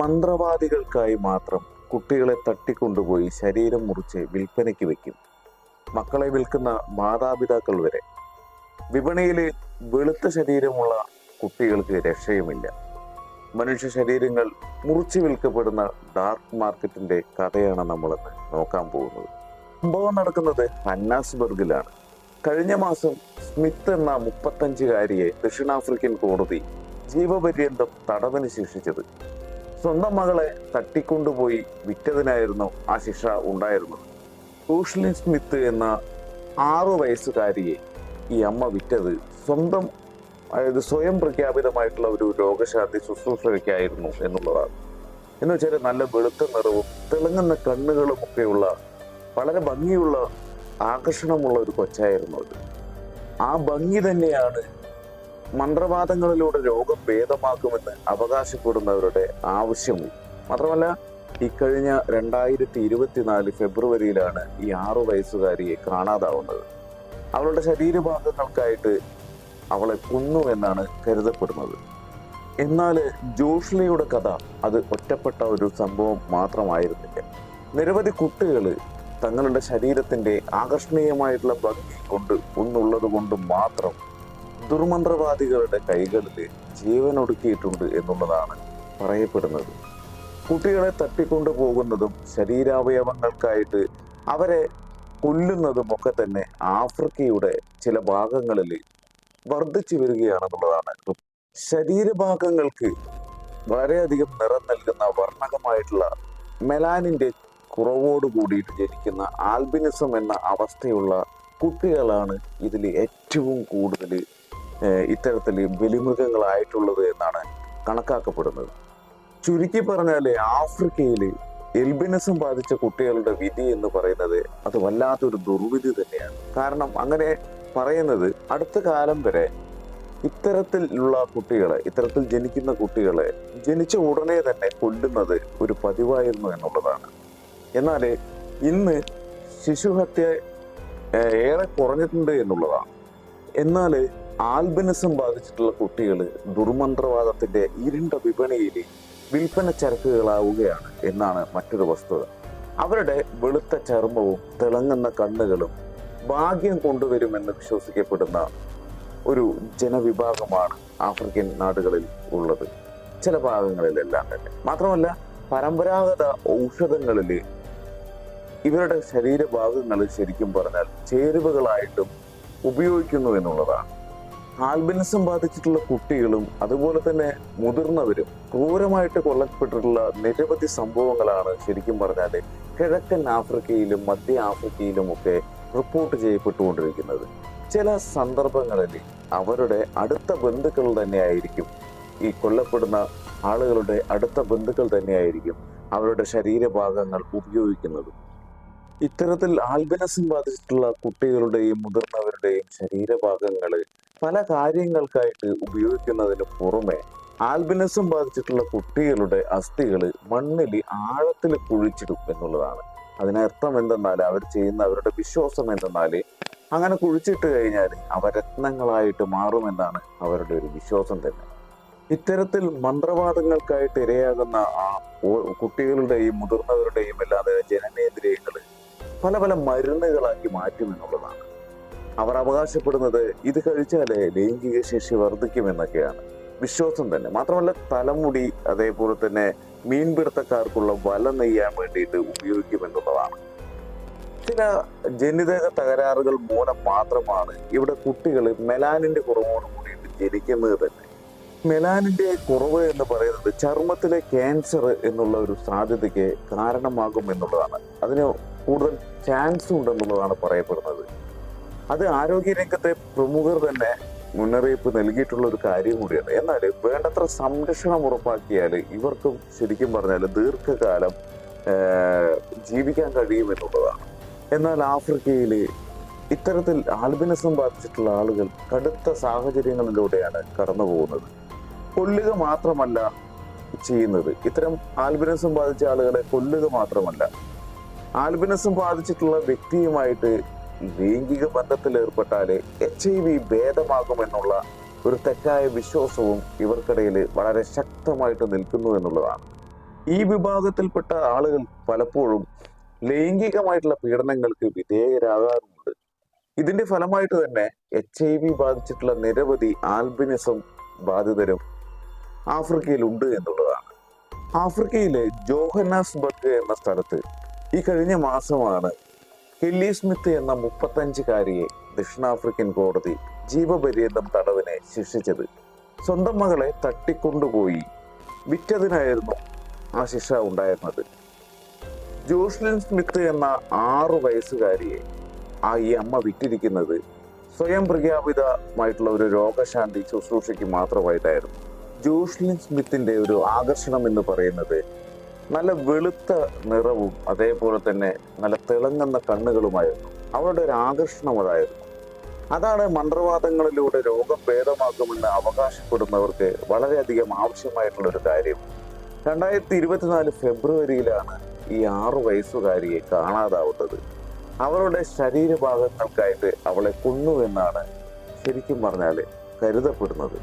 മന്ത്രവാദികൾക്കായി മാത്രം കുട്ടികളെ തട്ടിക്കൊണ്ടുപോയി ശരീരം മുറിച്ച് വിൽപ്പനയ്ക്ക് വെക്കും. മക്കളെ വിൽക്കുന്ന മാതാപിതാക്കൾ വരെ. വിപണിയിൽ വെളുത്ത ശരീരമുള്ള കുട്ടികൾക്ക് രക്ഷയുമില്ല. മനുഷ്യ ശരീരങ്ങൾ മുറിച്ചു വിൽക്കപ്പെടുന്ന ഡാർക്ക് മാർക്കറ്റിന്റെ കഥയാണ് നമ്മളിന്ന് നോക്കാൻ പോകുന്നത്. സംഭവം നടക്കുന്നത് ഹന്നാസ്ബർഗിലാണ്. കഴിഞ്ഞ മാസം സ്മിത്ത് എന്ന 35-കാരിയെ ദക്ഷിണാഫ്രിക്കൻ കോടതി ജീവപര്യന്തം തടവിന് ശിക്ഷിച്ചത്. സ്വന്തം മകളെ തട്ടിക്കൊണ്ടുപോയി വിറ്റതിനായിരുന്നു ആ ശിക്ഷ ഉണ്ടായിരുന്നത്. റൂഷ്ലിൻ സ്മിത്ത് എന്ന 6 വയസ്സുകാരിയെ ഈ അമ്മ വിറ്റത് സ്വയം പ്രഖ്യാപിതമായിട്ടുള്ള ഒരു രോഗശാന്തി ശുശ്രൂഷയ്ക്കായിരുന്നു എന്നുള്ളതാണ്. എന്ന് വെച്ചാൽ നല്ല വെളുത്ത നിറവും തിളങ്ങുന്ന കണ്ണുകളും ഒക്കെയുള്ള വളരെ ഭംഗിയുള്ള ആകർഷണമുള്ള ഒരു കൊച്ചായിരുന്നു അത്. ആ ഭംഗി തന്നെയാണ് മന്ത്രവാദങ്ങളിലൂടെ രോഗം ഭേദമാക്കുമെന്ന് അവകാശപ്പെടുന്നവരുടെ ആവശ്യവും. മാത്രമല്ല, ഇക്കഴിഞ്ഞ 2024 ഫെബ്രുവരിയിലാണ് ഈ 6 വയസ്സുകാരിയെ കാണാതാവുന്നത്. അവളുടെ ശരീരഭാഗങ്ങൾക്കായിട്ട് അവളെ കൊന്നു എന്നാണ് കരുതപ്പെടുന്നത്. എന്നാൽ ജോഷ്ലിയുടെ കഥ അത് ഒറ്റപ്പെട്ട ഒരു സംഭവം മാത്രമായിരുന്നില്ല. നിരവധി കുട്ടികൾ തങ്ങളുടെ ശരീരത്തിന്റെ ആകർഷണീയമായിട്ടുള്ള ഭംഗി ഒന്നുള്ളത് കൊണ്ട് മാത്രം ദുർമന്ത്രവാദികളുടെ കൈകളിൽ ജീവനൊടുക്കിയിട്ടുണ്ട് എന്നുള്ളതാണ് പറയപ്പെടുന്നത്. കുട്ടികളെ തട്ടിക്കൊണ്ടു പോകുന്നതും ശരീരാവയവങ്ങൾക്കായിട്ട് അവരെ കൊല്ലുന്നതും ഒക്കെ തന്നെ ആഫ്രിക്കയുടെ ചില ഭാഗങ്ങളിൽ വർദ്ധിച്ചു വരികയാണെന്നുള്ളതാണ്. ശരീരഭാഗങ്ങൾക്ക് വളരെയധികം നിറം നൽകുന്ന വർണ്ണകമായിട്ടുള്ള മെലാനിന്റെ കുറവോട് കൂടിയിട്ട് ജനിക്കുന്ന ആൽബിനിസം എന്ന അവസ്ഥയുള്ള കുട്ടികളാണ് ഇതിൽ ഏറ്റവും കൂടുതൽ ഇത്തരത്തിൽ ബലിമൃഗങ്ങളായിട്ടുള്ളത് എന്നാണ് കണക്കാക്കപ്പെടുന്നത്. ചുരുക്കി പറഞ്ഞാൽ ആഫ്രിക്കയിൽ എൽബിനിസം ബാധിച്ച കുട്ടികളുടെ വിധി എന്ന് പറയുന്നത് അത് വല്ലാത്തൊരു ദുർവിധി തന്നെയാണ്. കാരണം അങ്ങനെ പറയുന്നത് അടുത്ത കാലം വരെ ഇത്തരത്തിൽ ജനിക്കുന്ന കുട്ടികളെ ജനിച്ച ഉടനെ തന്നെ കൊല്ലുന്നത് ഒരു പതിവായിരുന്നു എന്നുള്ളതാണ്. എന്നാൽ ഇന്ന് ശിശുഹത്യ ഏറെ കുറഞ്ഞിട്ടുണ്ട് എന്നുള്ളതാണ്. എന്നാൽ ആൽബിനിസം ബാധിച്ചിട്ടുള്ള കുട്ടികൾ ദുർമന്ത്രവാദത്തിന്റെ ഇരുണ്ട വിപണിയിൽ വിൽപ്പന ചരക്കുകളാവുകയാണ് എന്നാണ് മറ്റൊരു വസ്തുത. അവരുടെ വെളുത്ത ചർമ്മവും തിളങ്ങുന്ന കണ്ണുകളും ഭാഗ്യം കൊണ്ടുവരുമെന്ന് വിശ്വസിക്കപ്പെടുന്ന ഒരു ജനവിഭാഗമാണ് ആഫ്രിക്കൻ നാടുകളിൽ ഉള്ളത്, ചില ഭാഗങ്ങളിലെല്ലാം തന്നെ. മാത്രമല്ല, പരമ്പരാഗത ഔഷധങ്ങളിൽ ഇവരുടെ ശരീരഭാഗങ്ങൾ ശരിക്കും പറഞ്ഞാൽ ചേരുവകളായിട്ടും ഉപയോഗിക്കുന്നു എന്നുള്ളതാണ്. ആൽബിനിസം ബാധിച്ചിട്ടുള്ള കുട്ടികളും അതുപോലെ തന്നെ മുതിർന്നവരും ക്രൂരമായിട്ട് കൊല്ലപ്പെട്ടിട്ടുള്ള നിരവധി സംഭവങ്ങളാണ് ശരിക്കും പറഞ്ഞാൽ കിഴക്കൻ ആഫ്രിക്കയിലും മധ്യ ആഫ്രിക്കയിലും ഒക്കെ റിപ്പോർട്ട് ചെയ്യപ്പെട്ടുകൊണ്ടിരിക്കുന്നത്. ചില സന്ദർഭങ്ങളിൽ അവരുടെ അടുത്ത ബന്ധുക്കൾ തന്നെയായിരിക്കും, ഈ കൊല്ലപ്പെടുന്ന ആളുകളുടെ അടുത്ത ബന്ധുക്കൾ തന്നെയായിരിക്കും അവരുടെ ശരീരഭാഗങ്ങൾ ഉപയോഗിക്കുന്നത്. ഇത്തരത്തിൽ ആൽബിനിസം ബാധിച്ചിട്ടുള്ള കുട്ടികളുടെയും മുതിർന്നവരുടെയും ശരീരഭാഗങ്ങൾ പല കാര്യങ്ങൾക്കായിട്ട് ഉപയോഗിക്കുന്നതിന് പുറമെ ആൽബിനിസം ബാധിച്ചിട്ടുള്ള കുട്ടികളുടെ അസ്ഥികൾ മണ്ണിൽ ആഴത്തിൽ കുഴിച്ചിടും എന്നുള്ളതാണ്. അതിനർത്ഥം എന്തെന്നാൽ അവരുടെ വിശ്വാസം എന്തെന്നാൽ അങ്ങനെ കുഴിച്ചിട്ട് കഴിഞ്ഞാൽ അവ രത്നങ്ങളായിട്ട് മാറുമെന്നാണ് അവരുടെ ഒരു വിശ്വാസം തന്നെ. ഇത്തരത്തിൽ മന്ത്രവാദങ്ങൾക്കായിട്ട് ഇരയാകുന്ന ആ കുട്ടികളുടെയും മുതിർന്നവരുടെയും അല്ലാതെ ജനനേന്ദ്രിയങ്ങൾ പല പല മരുന്നുകളാക്കി മാറ്റുമെന്നുള്ളതാണ്. അവർ അവകാശപ്പെടുന്നത് ഇത് കഴിച്ചാലേ ലൈംഗിക ശേഷി വർദ്ധിക്കുമെന്നൊക്കെയാണ് വിശ്വാസം തന്നെ. മാത്രമല്ല, തലമുടി അതേപോലെ തന്നെ മീൻപിടുത്തക്കാർക്കുള്ള വല നെയ്യാൻ വേണ്ടിയിട്ട് ഉപയോഗിക്കുമെന്നുള്ളതാണ്. ചില ജനിതക തകരാറുകൾ മൂലം മാത്രമാണ് ഇവിടെ കുട്ടികൾ മെലാനിന്റെ കുറവോട് കൂടിയിട്ട് ജനിക്കുന്നത് തന്നെ. മെലാനിന്റെ കുറവ് എന്ന് പറയുന്നത് ചർമ്മത്തിലെ ക്യാൻസർ എന്നുള്ള ഒരു സാധ്യതയ്ക്ക് കാരണമാകും എന്നുള്ളതാണ്. അതിന് കൂടുതൽ ചാൻസ് ഉണ്ടെന്നുള്ളതാണ് പറയപ്പെടുന്നത്. അത് ആരോഗ്യരംഗത്തെ പ്രമുഖർ തന്നെ മുന്നറിയിപ്പ് നൽകിയിട്ടുള്ള ഒരു കാര്യം കൂടിയാണ്. എന്നാൽ വേണ്ടത്ര സംരക്ഷണം ഉറപ്പാക്കിയാൽ ഇവർക്കും ശരിക്കും പറഞ്ഞാൽ ദീർഘകാലം ജീവിക്കാൻ കഴിയുമെന്നുള്ളതാണ്. എന്നാൽ ആഫ്രിക്കയിൽ ഇത്തരത്തിൽ ആൽബിനിസം ബാധിച്ചിട്ടുള്ള ആളുകൾ കടുത്ത സാഹചര്യങ്ങളിലൂടെയാണ് കടന്നു പോകുന്നത്. കൊല്ലുക മാത്രമല്ല ചെയ്യുന്നത്, ഇത്തരം ആൽബിനിസം ബാധിച്ച ആളുകളെ കൊല്ലുക മാത്രമല്ല, ആൽബിനിസം ബാധിച്ചിട്ടുള്ള വ്യക്തിയുമായിട്ട് ലൈംഗിക ബന്ധത്തിൽ ഏർപ്പെട്ടാൽ HIV ഭേദമാകുമെന്നുള്ള ഒരു തെറ്റായ വിശ്വാസവും ഇവർക്കിടയിൽ വളരെ ശക്തമായിട്ട് നിൽക്കുന്നു എന്നുള്ളതാണ്. ഈ വിഭാഗത്തിൽപ്പെട്ട ആളുകൾ പലപ്പോഴും ലൈംഗികമായിട്ടുള്ള പീഡനങ്ങൾക്ക് വിധേയരാകാറുണ്ട്. ഇതിന്റെ ഫലമായിട്ട് തന്നെ HIV ബാധിച്ചിട്ടുള്ള നിരവധി ആൽബിനിസം ബാധിതരും ആഫ്രിക്കയിലുണ്ട് എന്നുള്ളതാണ്. ആഫ്രിക്കയിലെ ജോഹന്നാസ്ബർഗ് എന്ന സ്ഥലത്ത് ഈ കഴിഞ്ഞ മാസമാണ് കെല്ലി സ്മിത്ത് എന്ന 35-കാരിയെ ദക്ഷിണാഫ്രിക്കൻ കോടതി ജീവപര്യന്തം തടവിനെ ശിക്ഷിച്ചത്. സ്വന്തം മകളെ തട്ടിക്കൊണ്ടുപോയി വിറ്റതിനായിരുന്നു ആ ശിക്ഷ ഉണ്ടായിരുന്നത്. ജോഷ്ലിൻ സ്മിത്ത് എന്ന 6 വയസ്സുകാരിയെ ഈ അമ്മ വിറ്റിരിക്കുന്നത് സ്വയം പ്രഖ്യാപിതമായിട്ടുള്ള ഒരു രോഗശാന്തി ശുശ്രൂഷയ്ക്ക് മാത്രമായിട്ടായിരുന്നു. ജോഷ്ലിൻ സ്മിത്തിന്റെ ഒരു ആകർഷണം എന്ന് പറയുന്നത് നല്ല വെളുത്ത നിറവും അതേപോലെ തന്നെ നല്ല തിളങ്ങുന്ന കണ്ണുകളുമായിരുന്നു. അവളുടെ ഒരു ആകർഷണം അതായിരുന്നു. അതാണ് മന്ത്രവാദങ്ങളിലൂടെ രോഗം ഭേദമാക്കുമെന്ന് അവകാശപ്പെടുന്നവർക്ക് വളരെയധികം ആവശ്യമായിട്ടുള്ള ഒരു കാര്യം. 2024 ഫെബ്രുവരിയിലാണ് ഈ 6 വയസ്സുകാരിയെ കാണാതാവുന്നത്. അവളുടെ ശരീരഭാഗങ്ങൾക്കായിട്ട് അവളെ കൊന്നു എന്നാണ് ശരിക്കും പറഞ്ഞാൽ കരുതപ്പെടുന്നത്.